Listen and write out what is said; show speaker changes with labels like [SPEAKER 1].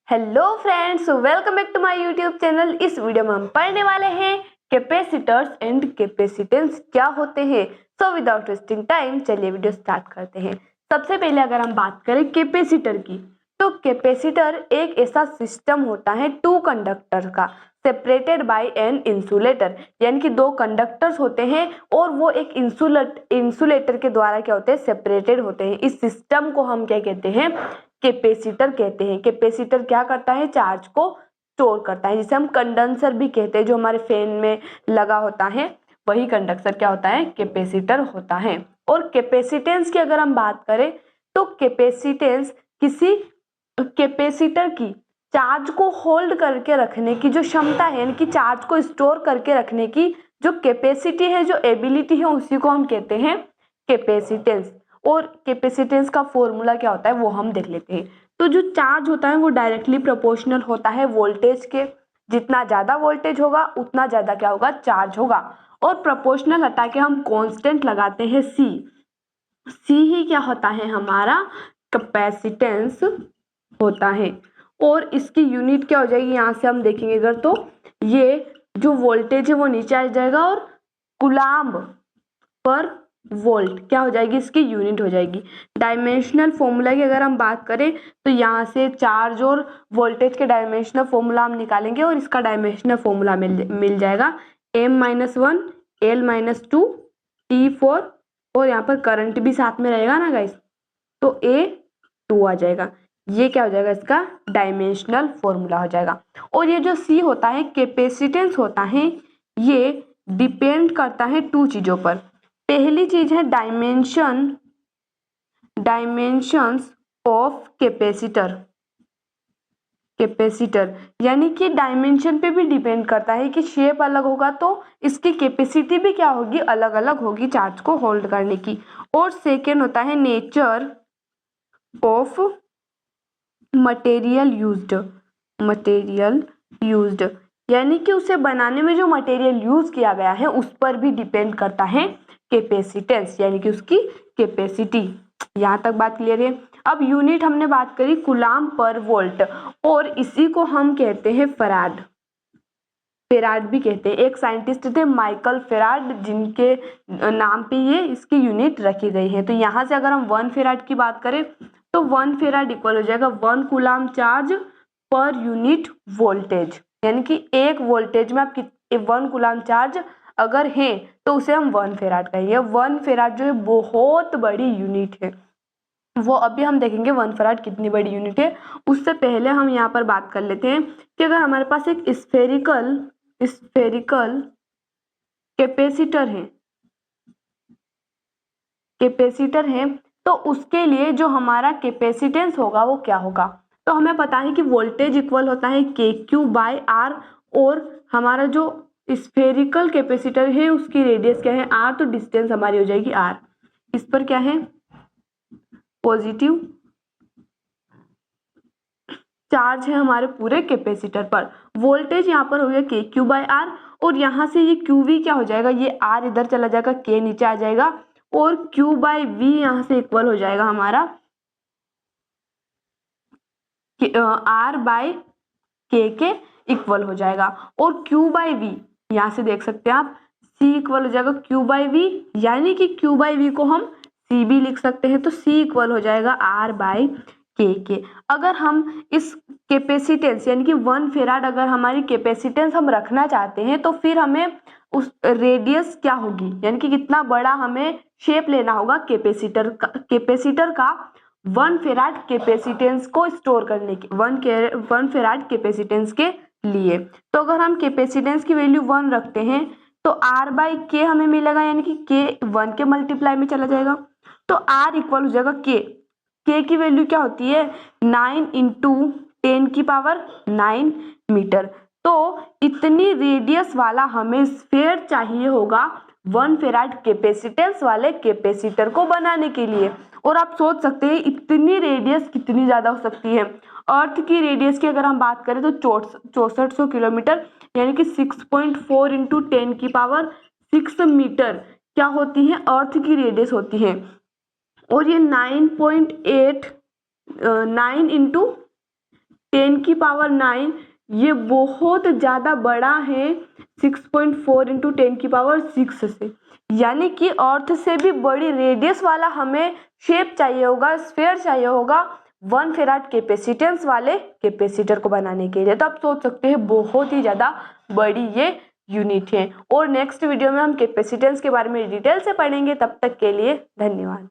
[SPEAKER 1] Hello friends, welcome back to my YouTube channel. इस video में हम पढ़ने वाले हैं कैपेसिटर्स एंड कैपेसिटेंस क्या होते हैं। सो विदाउट वेस्टिंग टाइम चलिए वीडियो स्टार्ट करते हैं। सबसे पहले अगर हम बात करें कैपेसिटर की, तो कैपेसिटर एक ऐसा सिस्टम होता है टू कंडक्टर का सेपरेटेड बाय एन इंसुलेटर, यानी कि दो कंडक्टर्स होते हैं और वो एक इंसुलेटर के द्वारा क्या होते हैं, सेपरेटेड होते हैं। इस सिस्टम को हम क्या कहते हैं, कैपेसिटर कहते हैं। कैपेसिटर क्या करता है, चार्ज को स्टोर करता है, जिसे हम कंडेंसर भी कहते हैं। जो हमारे फैन में लगा होता है वही कंडक्टर क्या होता है, कैपेसिटर होता है। और कैपेसिटेंस की अगर हम बात करें तो कैपेसिटेंस किसी कैपेसिटर की चार्ज को होल्ड करके रखने की जो क्षमता है, यानी कि चार्ज को स्टोर करके रखने की जो कैपेसिटी है, जो एबिलिटी है, उसी को हम कहते हैं कैपेसिटेंस। और कैपेसिटेंस का फॉर्मूला क्या होता है वो हम देख लेते हैं। तो जो चार्ज होता है वो डायरेक्टली प्रोपोर्शनल होता है वोल्टेज के। जितना ज्यादा वोल्टेज होगा उतना ज्यादा क्या होगा, चार्ज होगा। और प्रोपोर्शनल हटा के हम कांस्टेंट लगाते हैं सी। सी ही क्या होता है, हमारा कैपेसिटेंस होता है। और इसकी यूनिट क्या हो जाएगी, यहाँ से हम देखेंगे अगर, तो ये जो वोल्टेज है वो नीचे आ जाएगा और कूलाम्ब पर वोल्ट क्या हो जाएगी, इसकी यूनिट हो जाएगी। डायमेंशनल फॉर्मूला की अगर हम बात करें तो यहाँ से चार्ज और वोल्टेज के डायमेंशनल फॉर्मूला हम निकालेंगे और इसका डायमेंशनल फॉर्मूला मिल जाएगा M-1 L-2 T4। और यहाँ पर करंट भी साथ में रहेगा ना गाइस, तो A2 आ जाएगा। ये क्या हो जाएगा, इसका डायमेंशनल फॉर्मूला हो जाएगा। और ये जो C होता है, कैपेसिटेंस होता है, ये डिपेंड करता है टू चीजों पर। पहली चीज है डायमेंशंस ऑफ कैपेसिटर, यानी कि डायमेंशन पे भी डिपेंड करता है कि शेप अलग होगा तो इसकी कैपेसिटी भी क्या होगी, अलग अलग होगी चार्ज को होल्ड करने की। और सेकेंड होता है नेचर ऑफ मटेरियल यूज्ड, यानी कि उसे बनाने में जो मटेरियल यूज किया गया है उस पर भी डिपेंड करता है कैपेसिटेंस, यानी कि उसकी कैपेसिटी। यहाँ तक बात क्लियर है। अब यूनिट हमने बात करी कूलाम्ब पर वोल्ट, और इसी को हम कहते हैं फेराड भी कहते हैं। एक साइंटिस्ट थे माइकल फेराड, जिनके नाम पे ये इसकी यूनिट रखी गई है। तो यहाँ से अगर हम 1 फेराड की बात करें तो 1 फेराड इक्वल हो जाएगा 1 coulomb charge per unit voltage, यानी कि एक वोल्टेज में आप 1 कूलाम्ब चार्ज अगर है तो उसे हम 1 फेराड कहेंगे। 1 फेराड जो है बहुत बड़ी यूनिट है, वो अभी हम देखेंगे 1 फेराड कितनी बड़ी यूनिट है। उससे पहले हम यहाँ पर बात कर लेते हैं कि अगर हमारे पास एक स्फेरिकल कैपेसिटर है तो उसके लिए जो हमारा कैपेसिटेंस होगा वो क्या होगा। तो हमें पता है कि वोल्टेज इक्वल होता है KQ/R, और हमारा जो स्फेरिकल कैपेसिटर है उसकी रेडियस क्या है, R, तो डिस्टेंस हमारी हो जाएगी R। इस पर क्या है, पॉजिटिव चार्ज है हमारे पूरे कैपेसिटर पर। वोल्टेज यहाँ पर हो गया KQ/R, और यहाँ से ये QV क्या हो जाएगा, ये R इधर चला जाएगा, K नीचे आ जाएगा, और Q/V यहाँ से इक्वल हो जाएगा हमारा R/K के इक्वल हो जाएगा। और Q/V यहाँ से देख सकते हैं आप, C इक्वल हो जाएगा Q/V, यानी कि Q/V को हम C भी लिख सकते हैं, तो C इक्वल हो जाएगा R/K के। अगर हम इस कैपेसिटेंस यानी कि 1 फेराड अगर हमारी कैपेसिटेंस हम रखना चाहते हैं तो फिर हमें उस रेडियस क्या होगी, यानी कि कितना बड़ा हमें शेप लेना होगा कैपेसिटर का 1 फेराड कैपेसिटेंस को स्टोर करने की, 1 फेराड कैपेसिटेंस के लिए। तो अगर हम कैपेसिटेंस की वैल्यू 1 रखते हैं तो R/K हमें मिलेगा, यानी कि K 1 के मल्टीप्लाई में चला जाएगा, तो R इक्वल हो जाएगा K की वैल्यू क्या होती है, 9 × 10⁹ मीटर। तो इतनी रेडियस वाला हमें स्फीयर चाहिए होगा 1 फेराड कैपेसिटेंस वाले कैपेसिटर को बनाने के लिए। और आप सोच सकते हैं इतनी रेडियस कितनी ज्यादा हो सकती है। अर्थ की रेडियस की अगर हम बात करें तो 6400 किलोमीटर, यानी कि 6.4 × 10⁶ मीटर क्या होती है, अर्थ की रेडियस होती है। और ये 9 × 10 की पावर 9, ये बहुत ज़्यादा बड़ा है 6.4 इंटू 10 की पावर 6 से, यानी कि अर्थ से भी बड़ी रेडियस वाला हमें शेप चाहिए होगा, स्फीयर चाहिए होगा 1 फेराड कैपेसिटेंस वाले कैपेसिटर को बनाने के लिए। तो आप सोच सकते हैं बहुत ही ज़्यादा बड़ी ये यूनिट है। और नेक्स्ट वीडियो में हम कैपेसिटेंस के बारे में डिटेल से पढ़ेंगे। तब तक के लिए धन्यवाद।